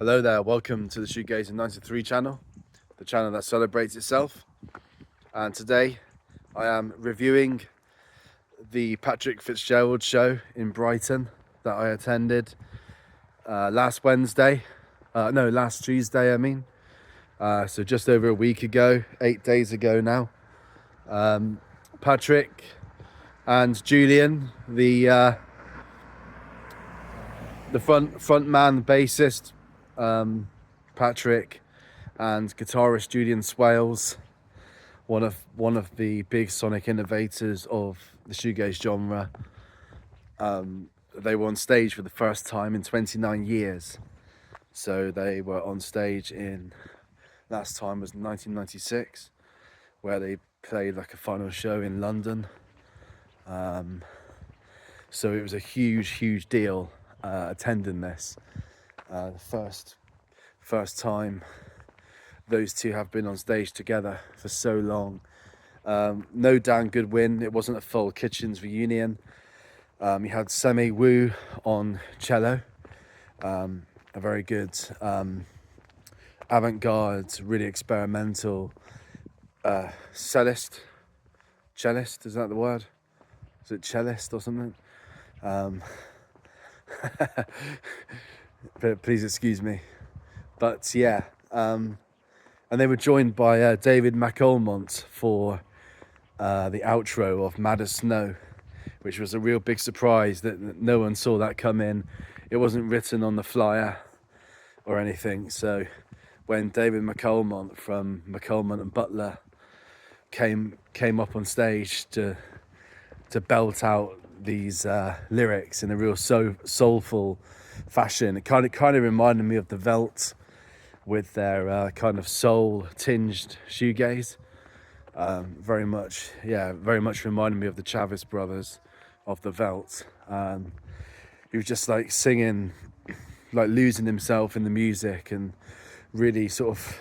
Hello there, welcome to the Shoegazer 93 channel, the channel that celebrates itself. And today I am reviewing the Patrick Fitzgerald show in Brighton that I attended last Tuesday, I mean. So just over a week ago, 8 days ago now. Patrick and Julian, the front man, bassist, Patrick, and guitarist Julian Swales, one of the big sonic innovators of the shoegaze genre. They were on stage for the first time in 29 years. So they were on stage last time was 1996, where they played like a final show in London. So it was a huge deal attending this. The first time those two have been on stage together for so long. No Dan Goodwin, it wasn't a full Kitchens reunion. You had Semay Wu on cello, a very good avant-garde, really experimental cellist, is that the word? Is it cellist or something? But please excuse me. But yeah, and they were joined by David McAlmont for the outro of Mad as Snow, which was a real big surprise that no one saw that come in. It wasn't written on the flyer or anything. So when David McAlmont from McAlmont and Butler came up on stage to belt out these lyrics in a real soulful fashion, it kind of reminded me of the Veldt with their kind of soul tinged shoegaze. Very much reminded me of the Chavis brothers of the Veldt. He was just like singing, like losing himself in the music and really sort of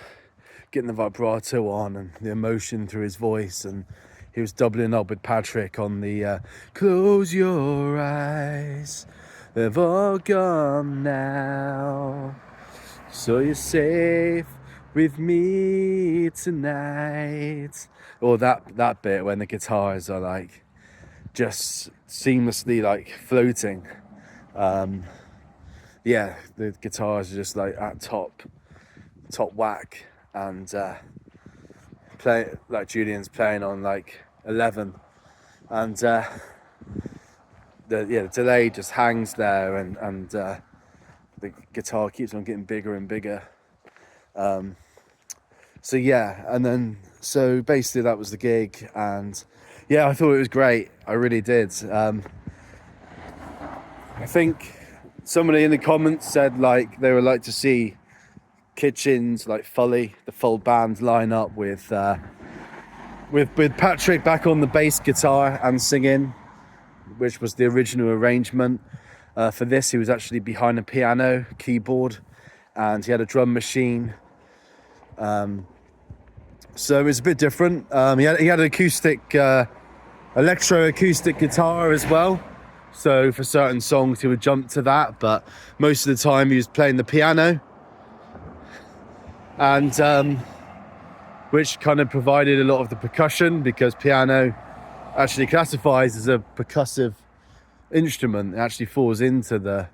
getting the vibrato on and the emotion through his voice. And he was doubling up with Patrick on the close your eyes, they've all gone now, so you're safe with me tonight. Or that bit when the guitars are like just seamlessly like floating. Yeah, the guitars are just like at top whack, and play like Julian's playing on like 11, and the delay just hangs there, and the guitar keeps on getting bigger and bigger. So yeah, and then so basically that was the gig, and yeah, I thought it was great. I really did. I think somebody in the comments said like they would like to see Kitchens, like fully the full band line up with Patrick back on the bass guitar and singing, which was the original arrangement. For this, he was actually behind a piano, keyboard, and he had a drum machine. So it was a bit different. He had an acoustic, electro-acoustic guitar as well. So for certain songs, he would jump to that, but most of the time he was playing the piano, and which kind of provided a lot of the percussion, because piano actually classifies as a percussive instrument. It actually falls into the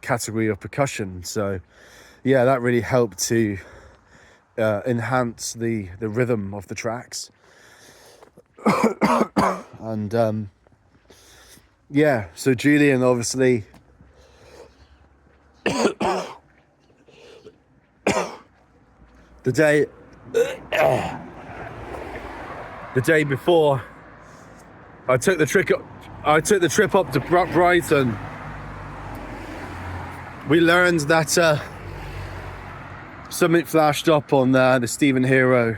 category of percussion. So yeah, that really helped to enhance the rhythm of the tracks. And yeah, so Julian obviously the day before I took the trip up to Brighton, we learned that something flashed up on the Stephen Hero,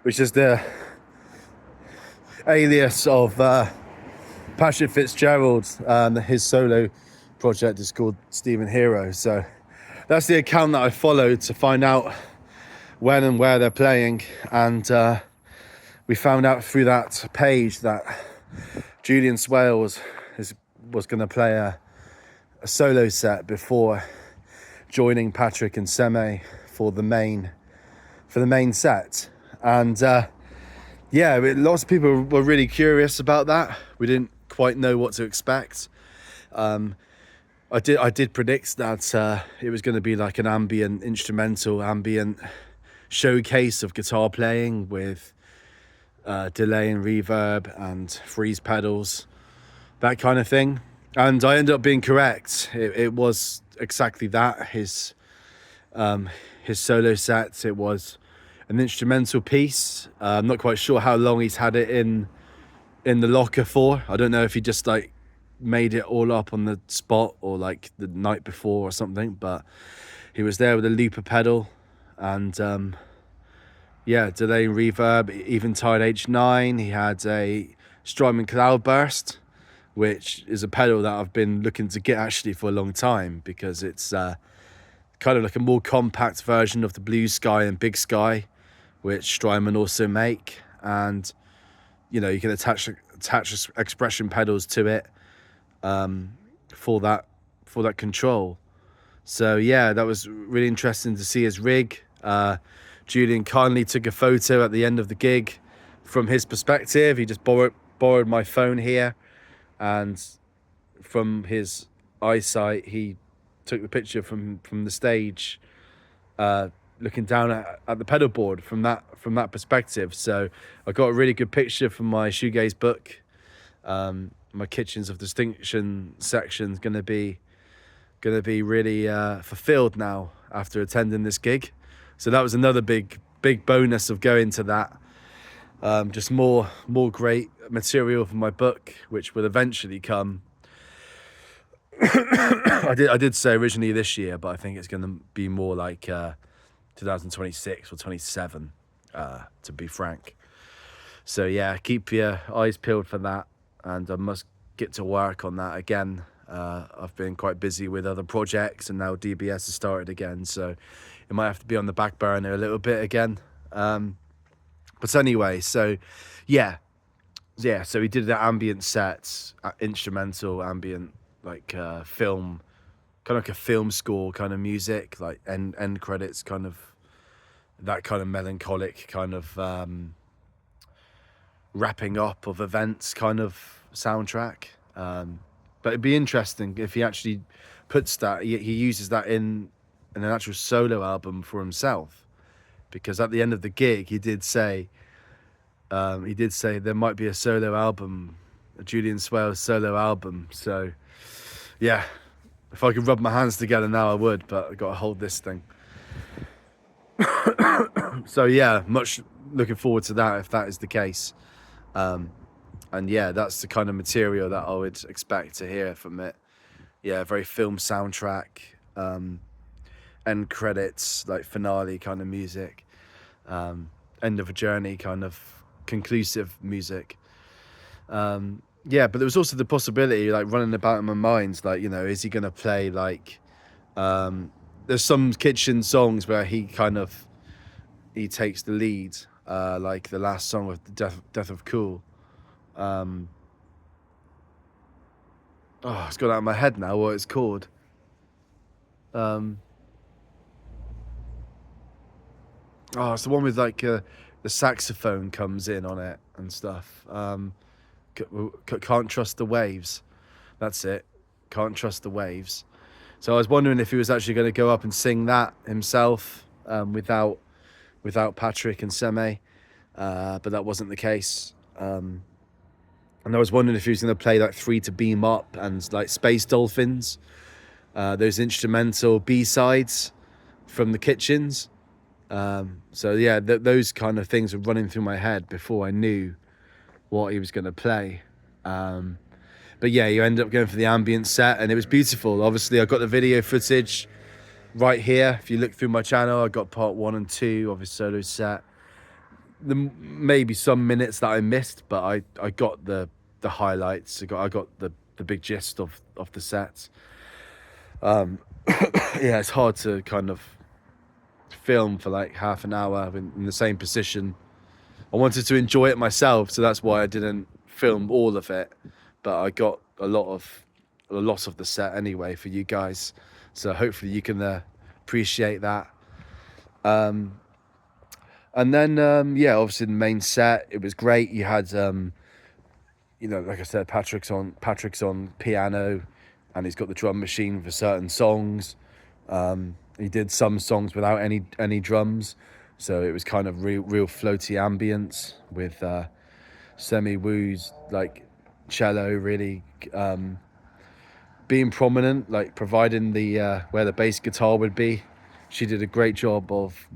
which is the alias of Patrick Fitzgerald. His solo project is called Stephen Hero. So that's the account that I followed to find out when and where they're playing, and we found out through that page that Julian Swales was going to play a a solo set before joining Patrick and Semay for the main set. And lots of people were really curious about that. We didn't quite know what to expect. I did predict that it was going to be like an instrumental ambient showcase of guitar playing with delay and reverb and freeze pedals, that kind of thing. And I ended up being correct. It was exactly that. His solo set, it was an instrumental piece. I'm not quite sure how long he's had it in the locker for. I don't know if he just like made it all up on the spot or like the night before or something, but he was there with a looper pedal and delay and reverb, Eventide H9. He had a Strymon Cloudburst, which is a pedal that I've been looking to get actually for a long time, because it's kind of like a more compact version of the Blue Sky and Big Sky, which Strymon also make. And you know, you can attach expression pedals to it for that control. So yeah, that was really interesting to see his rig. Julian kindly took a photo at the end of the gig from his perspective. He just borrowed my phone here, and from his eyesight he took the picture from the stage, looking down at the pedal board from that perspective. So I got a really good picture from my shoegaze book. My Kitchens of Distinction section's gonna be really fulfilled now after attending this gig. So that was another big bonus of going to that. Just more great material for my book, which will eventually come. I did say originally this year, but I think it's going to be more like 2026 or 27, to be frank. So yeah, keep your eyes peeled for that, and I must get to work on that again. I've been quite busy with other projects, and now DBS has started again, so it might have to be on the back burner a little bit again. But anyway, so yeah, so we did the ambient sets, instrumental ambient, like film, kind of like a film score kind of music, like end credits, kind of that kind of melancholic kind of wrapping up of events kind of soundtrack. But it'd be interesting if he actually puts that, he uses that in an actual solo album for himself, because at the end of the gig he did say there might be a solo album, a Julian Swales solo album. So yeah, if I could rub my hands together now I would, but I got to hold this thing. So yeah, much looking forward to that if that is the case. And yeah, that's the kind of material that I would expect to hear from it. Yeah, very film soundtrack, end credits, like finale kind of music, end of a journey kind of conclusive music. Yeah, but there was also the possibility, like running about in my mind, like, you know, is he gonna play like there's some Kitchen songs where he takes the lead, like the last song of the Death of Cool. It's gone out of my head now what it's called. It's the one with like the saxophone comes in on it and stuff. Can't Trust the Waves. That's it. Can't Trust the Waves. So I was wondering if he was actually going to go up and sing that himself, without Patrick and Semay, but that wasn't the case. And I was wondering if he was going to play like Three to Beam Up and like Space Dolphins, those instrumental B-sides from the Kitchens. So yeah, those kind of things were running through my head before I knew what he was going to play. But yeah, you end up going for the ambient set, and it was beautiful. Obviously, I got the video footage right here. If you look through my channel, I got part 1 and 2 of his solo set. Maybe some minutes that I missed, but I got the highlights. I got the big gist of the set. Yeah, it's hard to kind of film for like half an hour in the same position. I wanted to enjoy it myself, so that's why I didn't film all of it, but I got a lot of a lot of the set anyway for you guys. So hopefully you can appreciate that. And then, obviously the main set, it was great. You had, like I said, Patrick's on piano, and he's got the drum machine for certain songs. He did some songs without any drums, so it was kind of real floaty ambience with Semay Wu's like cello really being prominent, like providing the where the bass guitar would be. She did a great job of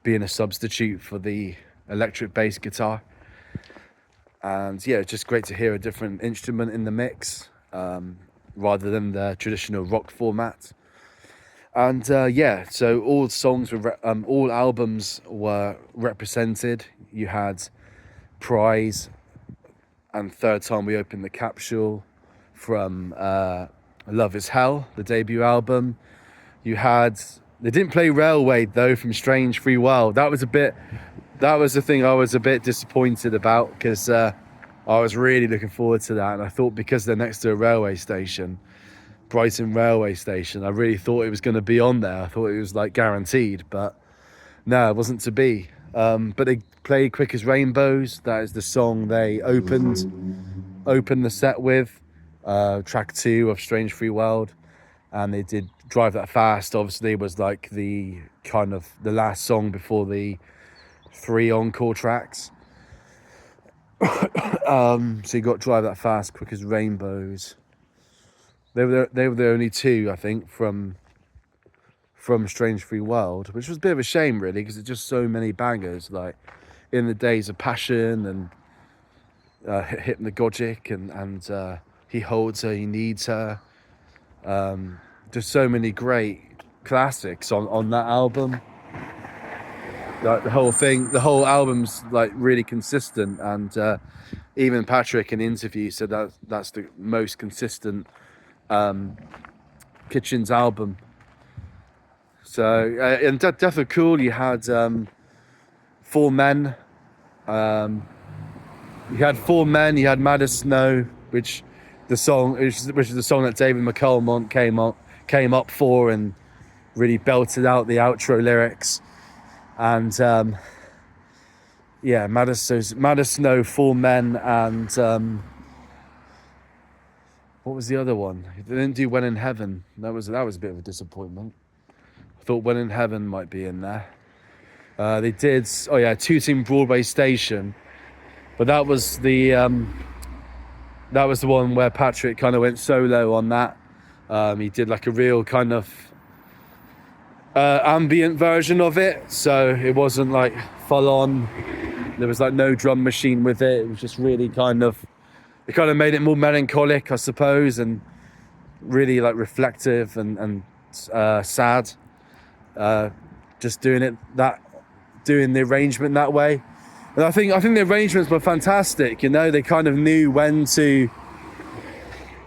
being a substitute for the electric bass guitar. And yeah, it's just great to hear a different instrument in the mix, rather than the traditional rock format. And so all songs were, all albums were represented. You had Prize and Third Time We Opened the Capsule from Love Is Hell, the debut album. They didn't play Railway though from Strange Free World. That was the thing I was a bit disappointed about, because I was really looking forward to that, and I thought because they're next to a railway station, Brighton railway station, I really thought it was going to be on there. I thought it was like guaranteed, but no, it wasn't to be. But they played Quick as Rainbows. That is the song they opened the set with, track 2 of Strange Free World, and they did Drive That Fast. Obviously was like the kind of the last song before the 3 encore tracks. So you got Drive That Fast, Quick as Rainbows. They were the only 2, I think, from Strange Free World, which was a bit of a shame really, because it's just so many bangers, like In the Days of Passion and Hypnagogic and He Holds Her, He Needs Her. Just so many great classics on that album. Like the whole album's like really consistent, and even Patrick in the interview said that that's the most consistent Kitchens album. So and definitely cool. You had 4 Men. You had 4 Men. You had Mad as Snow, which is the song that David McAlmont came up for and really belted out the outro lyrics. And Mad as Snow, 4 Men, and what was the other one? They didn't do When in Heaven. That was a bit of a disappointment. I thought When in Heaven might be in there. They did Tooting Broadway Station, but that was the one where Patrick kind of went solo on that. He did like a real kind of ambient version of it, so it wasn't like full on. There was like no drum machine with it. It was just really it kind of made it more melancholic, I suppose, and really like reflective and sad. Just doing the arrangement that way. And I think the arrangements were fantastic. You know, they kind of knew when to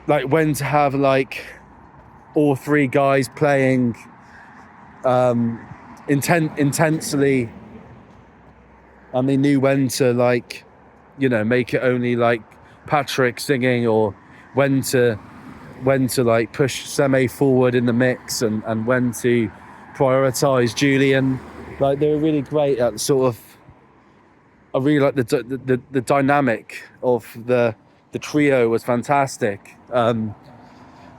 have like all 3 guys playing intensely, and they knew when to make it only like Patrick singing, or when to like push Semay forward in the mix, and when to prioritize Julian. Like they were really great at I really like the dynamic of the trio was fantastic.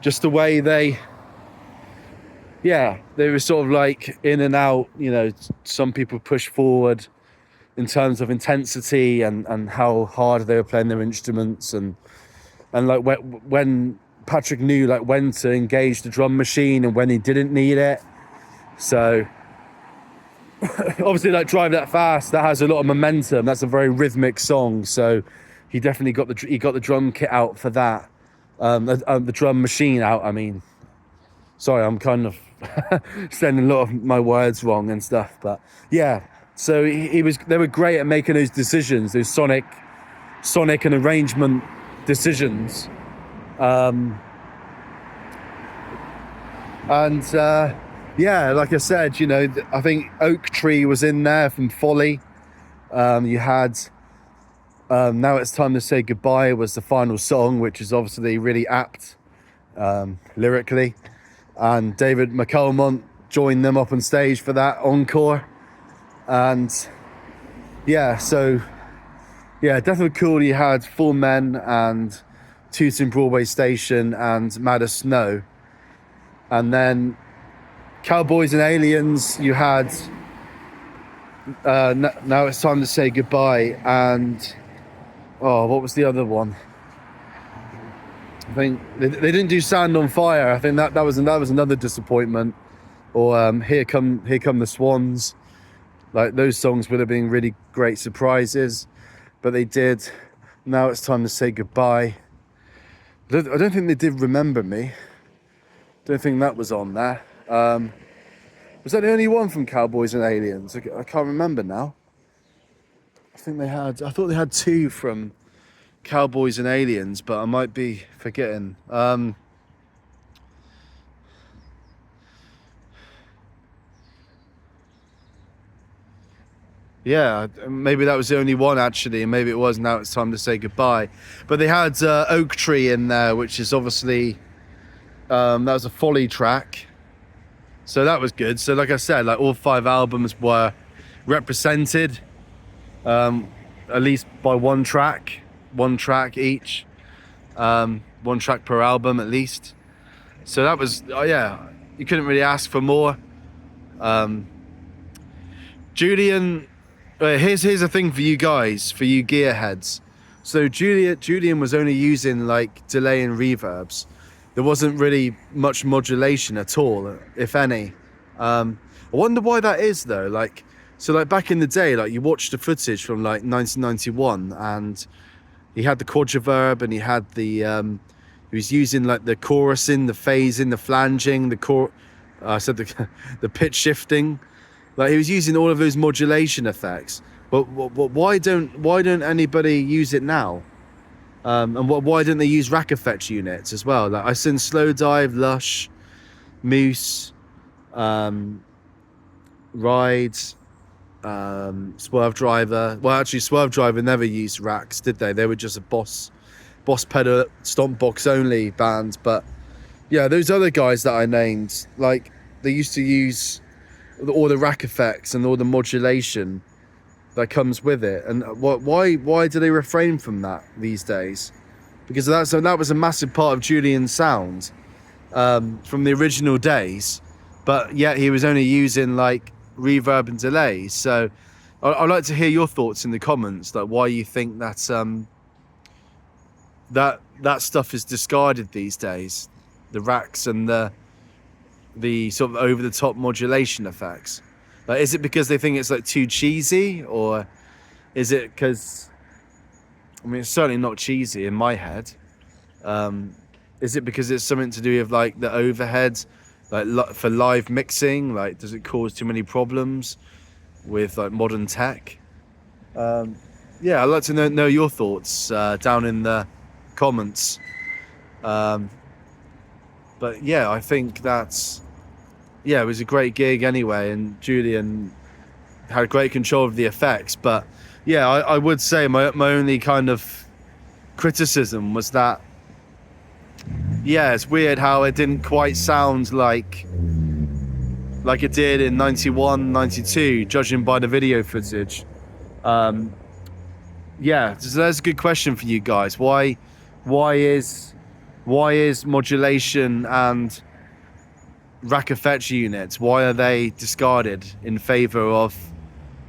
Just the way they were sort of like in and out. You know, some people push forward in terms of intensity and how hard they were playing their instruments, and like when Patrick knew like when to engage the drum machine and when he didn't need it. So obviously like Drive That Fast, that has a lot of momentum. That's a very rhythmic song, so he definitely got the drum kit out for that. The drum machine out, I mean. Sorry, I'm kind of saying a lot of my words wrong and stuff, but yeah. So they were great at making those decisions, those sonic and arrangement decisions. Like I said, you know, I think Oak Tree was in there from Folly. You had Now It's Time to Say Goodbye was the final song, which is obviously really apt lyrically, and David McAlmont joined them up on stage for that encore. And yeah, so yeah, definitely cool. You had Full Men and Tooting Broadway Station and Mad as Snow, and then Cowboys and Aliens you had Now It's Time to Say Goodbye, and what was the other one? I think they didn't do Sand on Fire. I think that was another disappointment. Or Here Come the Swans. Like, those songs would have been really great surprises, but they did Now It's Time to Say Goodbye. I don't think they did Remember Me. Don't think that was on there. Was that the only one from Cowboys and Aliens? I can't remember now. I thought they had two from Cowboys and Aliens, but I might be forgetting. Yeah, maybe that was the only one actually, and maybe it was Now It's Time to Say Goodbye. But they had Oak Tree in there, which is obviously that was a Folly track, so that was good. So like I said, like, all 5 albums were represented, at least by one track each, one track per album at least. So that was yeah, you couldn't really ask for more. Julian, here's a thing for you guys, for you gearheads. So Julian was only using like delay and reverbs. There wasn't really much modulation at all, if any. I wonder why that is though. Like, so like back in the day, like you watched the footage from like 1991, and he had the quadriverb, and he had the he was using like the chorusing, the phasing, the flanging, the pitch shifting. Like, he was using all of those modulation effects. But why don't anybody use it now? And why don't they use rack effect units as well? Like, I seen Slow Dive, Lush, Moose, Ride, Swerve Driver. Well, actually, Swerve Driver never used racks, did they? They were just a boss pedal, stomp box only band. But yeah, those other guys that I named, like, they used to use all the rack effects and all the modulation that comes with it. And why do they refrain from that these days? Because that was a massive part of Julian's sound from the original days, but yet he was only using like reverb and delay. So I'd like to hear your thoughts in the comments, like why you think that that stuff is discarded these days, the racks and the sort of over the top modulation effects. Like, is it because they think it's like too cheesy, or is it because, I mean, it's certainly not cheesy in my head. Is it because it's something to do with like the overhead, like for live mixing? Like, does it cause too many problems with like modern tech? Yeah, I'd like to know your thoughts down in the comments. But yeah, I think that's, yeah, it was a great gig anyway, and Julian had great control of the effects. But yeah, I would say my only kind of criticism was that, yeah, it's weird how it didn't quite sound like it did in 91, 92, judging by the video footage. Yeah, so that's a good question for you guys. Why is modulation and rack effect units, why are they discarded in favor of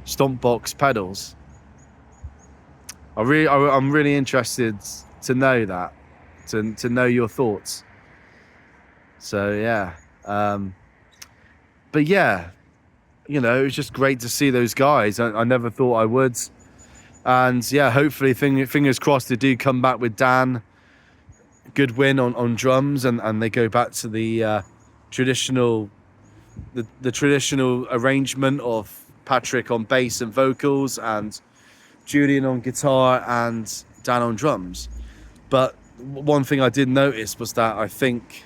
stomp box pedals? I'm really interested to know that, to know your thoughts. So yeah, but yeah, you know, it was just great to see those guys. I never thought I would, and yeah, hopefully fingers crossed they do come back with Dan Goodwin on drums, and they go back to the traditional arrangement of Patrick on bass and vocals and Julian on guitar and Dan on drums. But one thing I did notice was that I think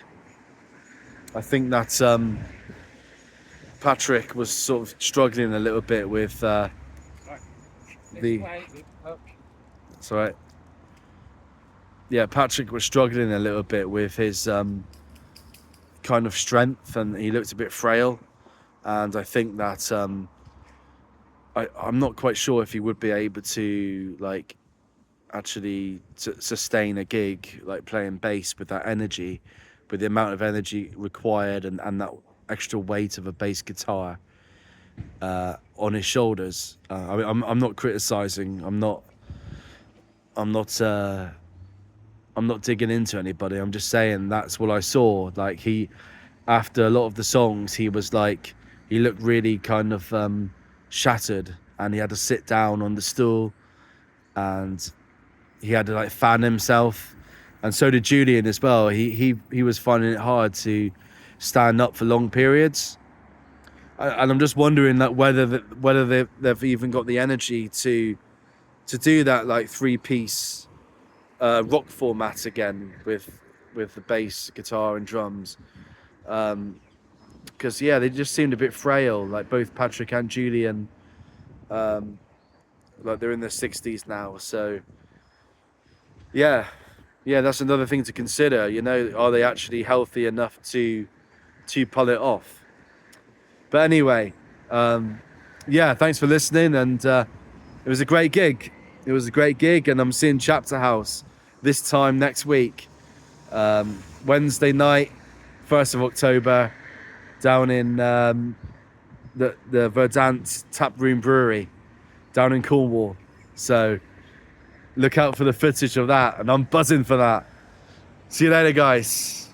that Patrick was sort of struggling a little bit with Patrick was struggling a little bit with his kind of strength, and he looked a bit frail. And I think that I'm not quite sure if he would be able to like actually sustain a gig like playing bass with that energy, with the amount of energy required, and that extra weight of a bass guitar on his shoulders. I mean, I'm not criticizing. I'm not digging into anybody. I'm just saying that's what I saw. Like he, after a lot of the songs, he was like, he looked really kind of shattered, and he had to sit down on the stool, and he had to like fan himself, and so did Julian as well. He was finding it hard to stand up for long periods, and I'm just wondering that whether they've even got the energy to do that like 3-piece rock format again with the bass, guitar, and drums. Because they just seemed a bit frail, like both Patrick and Julian. Like they're in their 60s now, so yeah, that's another thing to consider. You know, are they actually healthy enough to pull it off? But anyway, thanks for listening, and it was a great gig. And I'm seeing Chapter House this time next week, Wednesday night, 1st of October, down in the Verdant Tap Room Brewery down in Cornwall. So look out for the footage of that, and I'm buzzing for that. See you later, guys.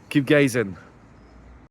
Keep gazing.